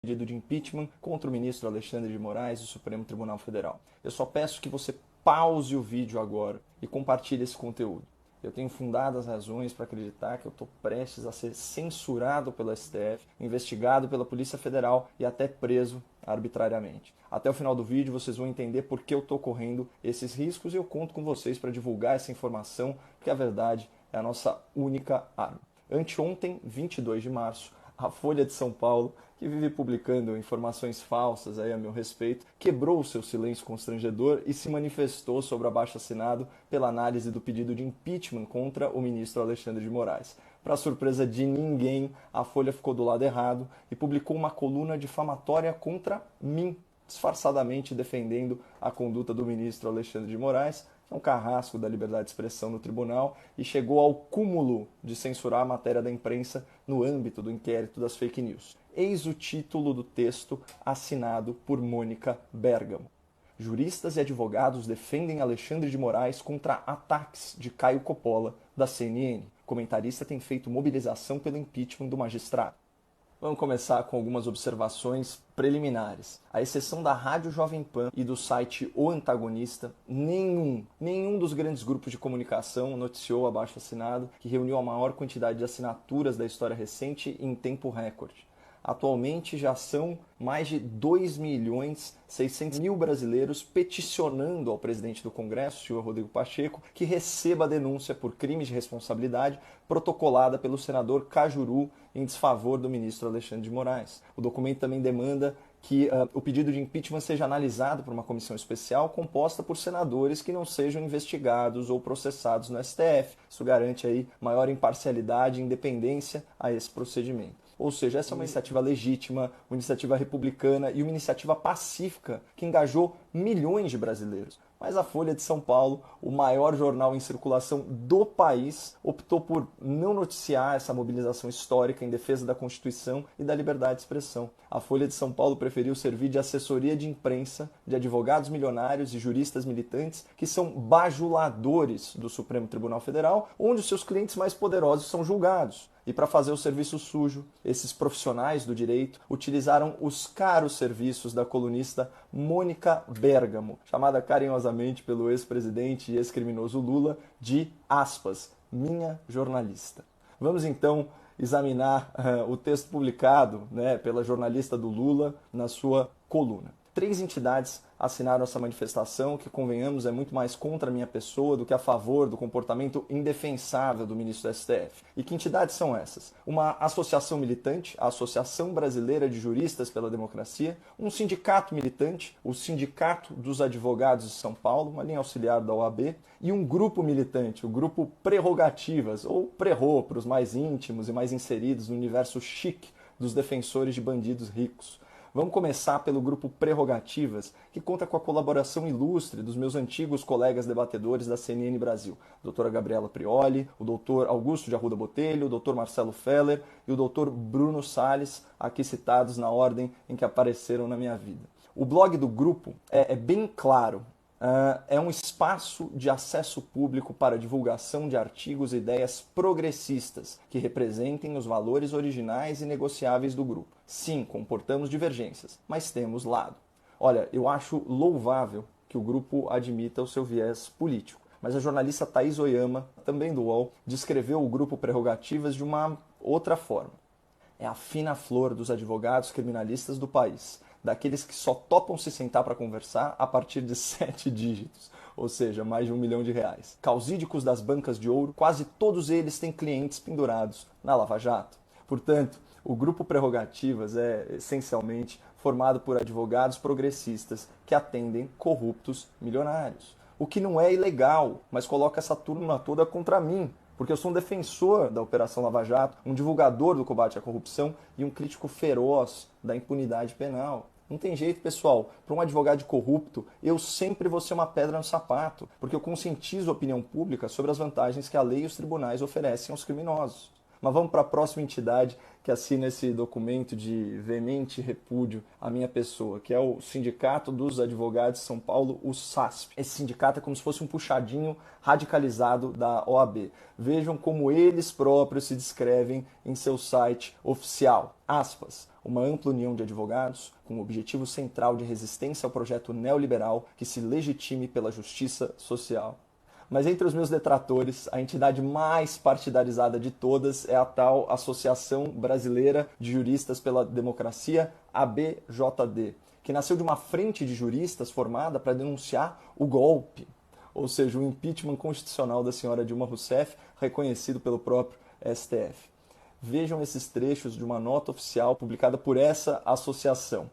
Pedido de impeachment contra o ministro Alexandre de Moraes do Supremo Tribunal Federal. Eu só peço que você pause o vídeo agora e compartilhe esse conteúdo. Eu tenho fundadas razões para acreditar que eu estou prestes a ser censurado pelo STF, investigado pela Polícia Federal e até preso arbitrariamente. Até o final do vídeo vocês vão entender por que eu estou correndo esses riscos e eu conto com vocês para divulgar essa informação, porque a verdade é a nossa única arma. Anteontem, 22 de março, a Folha de São Paulo, que vive publicando informações falsas aí a meu respeito, quebrou o seu silêncio constrangedor e se manifestou sobre o abaixo-assinado pela análise do pedido de impeachment contra o ministro Alexandre de Moraes. Para surpresa de ninguém, a Folha ficou do lado errado e publicou uma coluna difamatória contra mim, disfarçadamente defendendo a conduta do ministro Alexandre de Moraes, que é um carrasco da liberdade de expressão no tribunal, e chegou ao cúmulo de censurar a matéria da imprensa no âmbito do inquérito das fake news. Eis o título do texto assinado por Mônica Bergamo. Juristas e advogados defendem Alexandre de Moraes contra ataques de Caio Coppola, da CNN. O comentarista tem feito mobilização pelo impeachment do magistrado. Vamos começar com algumas observações preliminares. À exceção da Rádio Jovem Pan e do site O Antagonista, nenhum dos grandes grupos de comunicação noticiou o abaixo-assinado, que reuniu a maior quantidade de assinaturas da história recente em tempo recorde. Atualmente já são mais de 2.600.000 brasileiros peticionando ao presidente do Congresso, senhor Rodrigo Pacheco, que receba a denúncia por crimes de responsabilidade protocolada pelo senador Cajuru em desfavor do ministro Alexandre de Moraes. O documento também demanda que o pedido de impeachment seja analisado por uma comissão especial composta por senadores que não sejam investigados ou processados no STF. Isso garante aí maior imparcialidade e independência a esse procedimento. Ou seja, essa é uma iniciativa legítima, uma iniciativa republicana e uma iniciativa pacífica que engajou milhões de brasileiros. Mas a Folha de São Paulo, o maior jornal em circulação do país, optou por não noticiar essa mobilização histórica em defesa da Constituição e da liberdade de expressão. A Folha de São Paulo preferiu servir de assessoria de imprensa de advogados milionários e juristas militantes que são bajuladores do Supremo Tribunal Federal, onde os seus clientes mais poderosos são julgados. E para fazer o serviço sujo, esses profissionais do direito utilizaram os caros serviços da colunista Mônica Bergamo, chamada carinhosamente pelo ex-presidente e ex-criminoso Lula de, aspas, minha jornalista. Vamos então examinar o texto publicado pela jornalista do Lula na sua coluna. 3 entidades assinaram essa manifestação, que, convenhamos, é muito mais contra a minha pessoa do que a favor do comportamento indefensável do ministro do STF. E que entidades são essas? Uma associação militante, a Associação Brasileira de Juristas pela Democracia, um sindicato militante, o Sindicato dos Advogados de São Paulo, uma linha auxiliar da OAB, e um grupo militante, o Grupo Prerrogativas, ou Prerro, para os mais íntimos e mais inseridos no universo chique dos defensores de bandidos ricos. Vamos começar pelo grupo Prerrogativas, que conta com a colaboração ilustre dos meus antigos colegas debatedores da CNN Brasil, a doutora Gabriela Prioli, o doutor Augusto de Arruda Botelho, o doutor Marcelo Feller e o doutor Bruno Salles, aqui citados na ordem em que apareceram na minha vida. O blog do grupo é bem claro. É um espaço de acesso público para divulgação de artigos e ideias progressistas que representem os valores originais e negociáveis do grupo. Sim, comportamos divergências, mas temos lado. Olha, eu acho louvável que o grupo admita o seu viés político, mas a jornalista Thaís Oyama, também do UOL, descreveu o grupo Prerrogativas de uma outra forma. É a fina flor dos advogados criminalistas do país, daqueles que só topam se sentar para conversar a partir de 7 dígitos, ou seja, mais de R$1 milhão. Causídicos das bancas de ouro, quase todos eles têm clientes pendurados na Lava Jato. Portanto, o grupo Prerrogativas é essencialmente formado por advogados progressistas que atendem corruptos milionários. O que não é ilegal, mas coloca essa turma toda contra mim, porque eu sou um defensor da Operação Lava Jato, um divulgador do combate à corrupção e um crítico feroz da impunidade penal. Não tem jeito, pessoal. Para um advogado corrupto, eu sempre vou ser uma pedra no sapato, porque eu conscientizo a opinião pública sobre as vantagens que a lei e os tribunais oferecem aos criminosos. Mas vamos para a próxima entidade que assina esse documento de veemente repúdio à minha pessoa, que é o Sindicato dos Advogados de São Paulo, o SASP. Esse sindicato é como se fosse um puxadinho radicalizado da OAB. Vejam como eles próprios se descrevem em seu site oficial. Aspas. Uma ampla união de advogados com o objetivo central de resistência ao projeto neoliberal que se legitime pela justiça social. Mas entre os meus detratores, a entidade mais partidarizada de todas é a tal Associação Brasileira de Juristas pela Democracia, ABJD, que nasceu de uma frente de juristas formada para denunciar o golpe, ou seja, o impeachment constitucional da senhora Dilma Rousseff, reconhecido pelo próprio STF. Vejam esses trechos de uma nota oficial publicada por essa associação.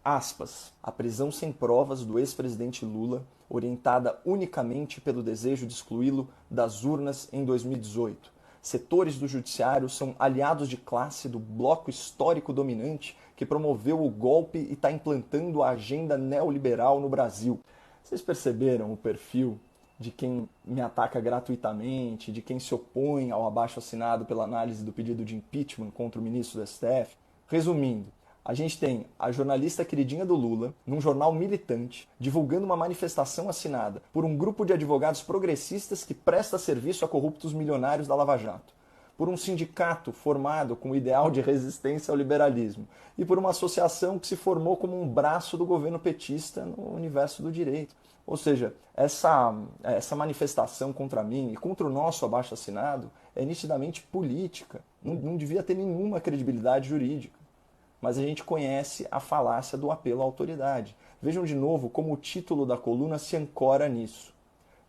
Aspas. A prisão sem provas do ex-presidente Lula, orientada unicamente pelo desejo de excluí-lo das urnas em 2018. Setores do judiciário são aliados de classe do bloco histórico dominante que promoveu o golpe e está implantando a agenda neoliberal no Brasil. Vocês perceberam o perfil de quem me ataca gratuitamente, de quem se opõe ao abaixo-assinado pela análise do pedido de impeachment contra o ministro do STF? Resumindo, a gente tem a jornalista queridinha do Lula, num jornal militante, divulgando uma manifestação assinada por um grupo de advogados progressistas que presta serviço a corruptos milionários da Lava Jato, por um sindicato formado com o ideal de resistência ao liberalismo e por uma associação que se formou como um braço do governo petista no universo do direito. Ou seja, essa manifestação contra mim e contra o nosso abaixo-assinado é nitidamente política, não devia ter nenhuma credibilidade jurídica. Mas a gente conhece a falácia do apelo à autoridade. Vejam de novo como o título da coluna se ancora nisso.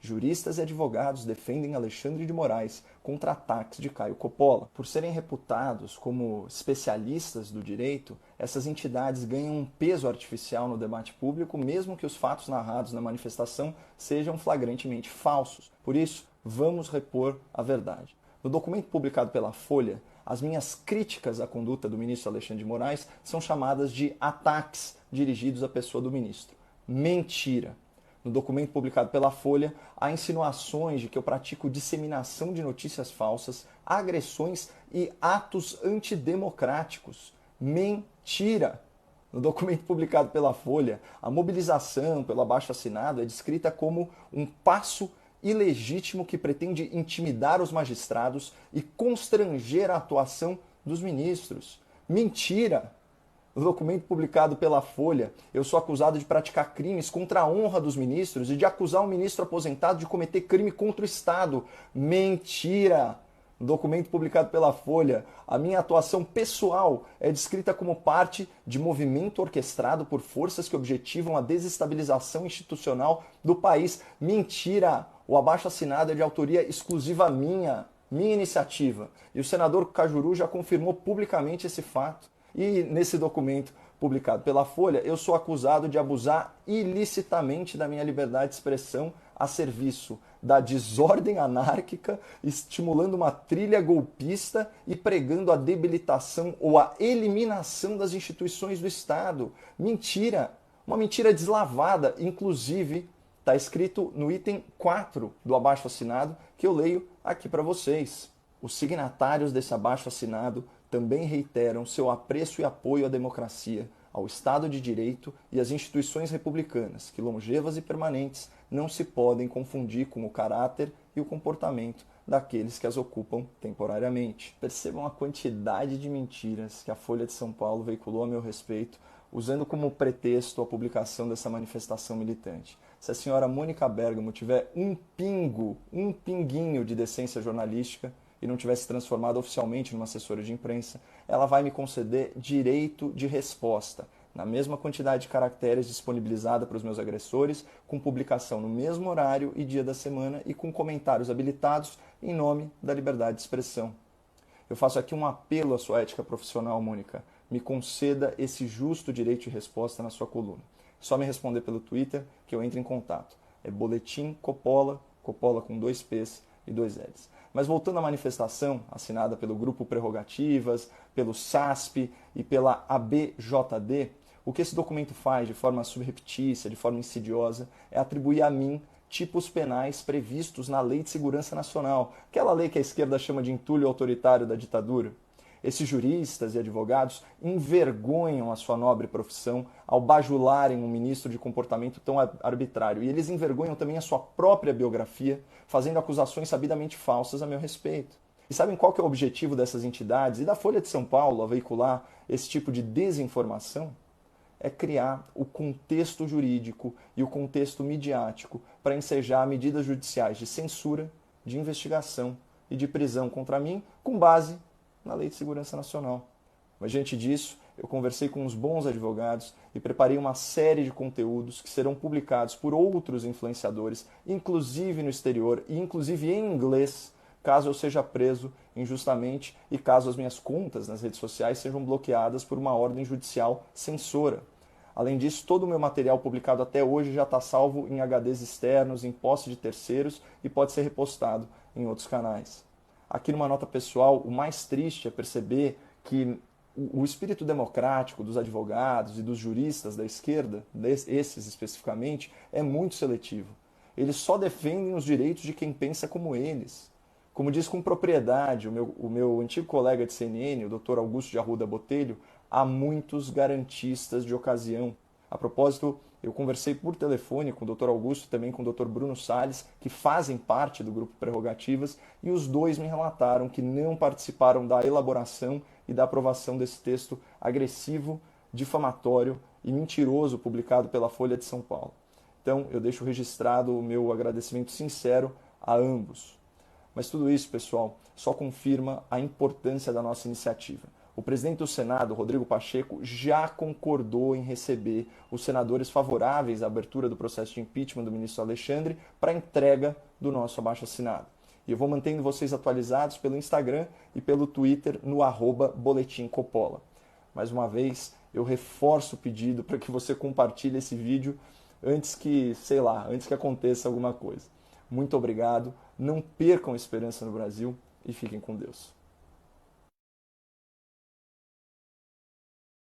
Juristas e advogados defendem Alexandre de Moraes contra ataques de Caio Coppola. Por serem reputados como especialistas do direito, essas entidades ganham um peso artificial no debate público, mesmo que os fatos narrados na manifestação sejam flagrantemente falsos. Por isso, vamos repor a verdade. No documento publicado pela Folha, as minhas críticas à conduta do ministro Alexandre de Moraes são chamadas de ataques dirigidos à pessoa do ministro. Mentira! No documento publicado pela Folha, há insinuações de que eu pratico disseminação de notícias falsas, agressões e atos antidemocráticos. Mentira! No documento publicado pela Folha, a mobilização pelo abaixo-assinado é descrita como um passo ilegítimo que pretende intimidar os magistrados e constranger a atuação dos ministros. Mentira! No documento publicado pela Folha, eu sou acusado de praticar crimes contra a honra dos ministros e de acusar um ministro aposentado de cometer crime contra o Estado. Mentira! No documento publicado pela Folha, a minha atuação pessoal é descrita como parte de movimento orquestrado por forças que objetivam a desestabilização institucional do país. Mentira! O abaixo-assinado é de autoria exclusiva minha iniciativa. E o senador Cajuru já confirmou publicamente esse fato. E nesse documento publicado pela Folha, eu sou acusado de abusar ilicitamente da minha liberdade de expressão a serviço da desordem anárquica, estimulando uma trilha golpista e pregando a debilitação ou a eliminação das instituições do Estado. Mentira! Uma mentira deslavada, inclusive está escrito no item 4 do abaixo-assinado, que eu leio aqui para vocês. Os signatários desse abaixo-assinado também reiteram seu apreço e apoio à democracia, ao Estado de Direito e às instituições republicanas, que, longevas e permanentes, não se podem confundir com o caráter e o comportamento daqueles que as ocupam temporariamente. Percebam a quantidade de mentiras que a Folha de São Paulo veiculou a meu respeito, usando como pretexto a publicação dessa manifestação militante. Se a senhora Mônica Bergamo tiver um pinguinho de decência jornalística e não tivesse transformado oficialmente numa assessora de imprensa, ela vai me conceder direito de resposta, na mesma quantidade de caracteres disponibilizada para os meus agressores, com publicação no mesmo horário e dia da semana e com comentários habilitados em nome da liberdade de expressão. Eu faço aqui um apelo à sua ética profissional, Mônica. Me conceda esse justo direito de resposta na sua coluna. É só me responder pelo Twitter que eu entro em contato. É Boletim Coppola, Coppola com 2 P's e 2 L's. Mas voltando à manifestação, assinada pelo Grupo Prerrogativas, pelo SASP e pela ABJD, o que esse documento faz de forma subreptícia, de forma insidiosa, é atribuir a mim tipos penais previstos na Lei de Segurança Nacional, aquela lei que a esquerda chama de entulho autoritário da ditadura. Esses juristas e advogados envergonham a sua nobre profissão ao bajularem um ministro de comportamento tão arbitrário. E eles envergonham também a sua própria biografia, fazendo acusações sabidamente falsas a meu respeito. E sabem qual que é o objetivo dessas entidades e da Folha de São Paulo a veicular esse tipo de desinformação? É criar o contexto jurídico e o contexto midiático para ensejar medidas judiciais de censura, de investigação e de prisão contra mim com base na Lei de Segurança Nacional. Mas diante disso, eu conversei com uns bons advogados e preparei uma série de conteúdos que serão publicados por outros influenciadores, inclusive no exterior e inclusive em inglês, caso eu seja preso injustamente e caso as minhas contas nas redes sociais sejam bloqueadas por uma ordem judicial censora. Além disso, todo o meu material publicado até hoje já está salvo em HDs externos, em posse de terceiros e pode ser repostado em outros canais. Aqui numa nota pessoal, o mais triste é perceber que o espírito democrático dos advogados e dos juristas da esquerda, esses especificamente, é muito seletivo. Eles só defendem os direitos de quem pensa como eles. Como diz com propriedade o meu antigo colega de CNN, o Dr. Augusto de Arruda Botelho, há muitos garantistas de ocasião. A propósito, eu conversei por telefone com o Dr. Augusto e também com o Dr. Bruno Salles, que fazem parte do grupo Prerrogativas, e os dois me relataram que não participaram da elaboração e da aprovação desse texto agressivo, difamatório e mentiroso publicado pela Folha de São Paulo. Então, eu deixo registrado o meu agradecimento sincero a ambos. Mas tudo isso, pessoal, só confirma a importância da nossa iniciativa. O presidente do Senado, Rodrigo Pacheco, já concordou em receber os senadores favoráveis à abertura do processo de impeachment do ministro Alexandre para a entrega do nosso abaixo-assinado. E eu vou mantendo vocês atualizados pelo Instagram e pelo Twitter no @boletimcopola. Mais uma vez, eu reforço o pedido para que você compartilhe esse vídeo antes que aconteça alguma coisa. Muito obrigado, não percam a esperança no Brasil e fiquem com Deus.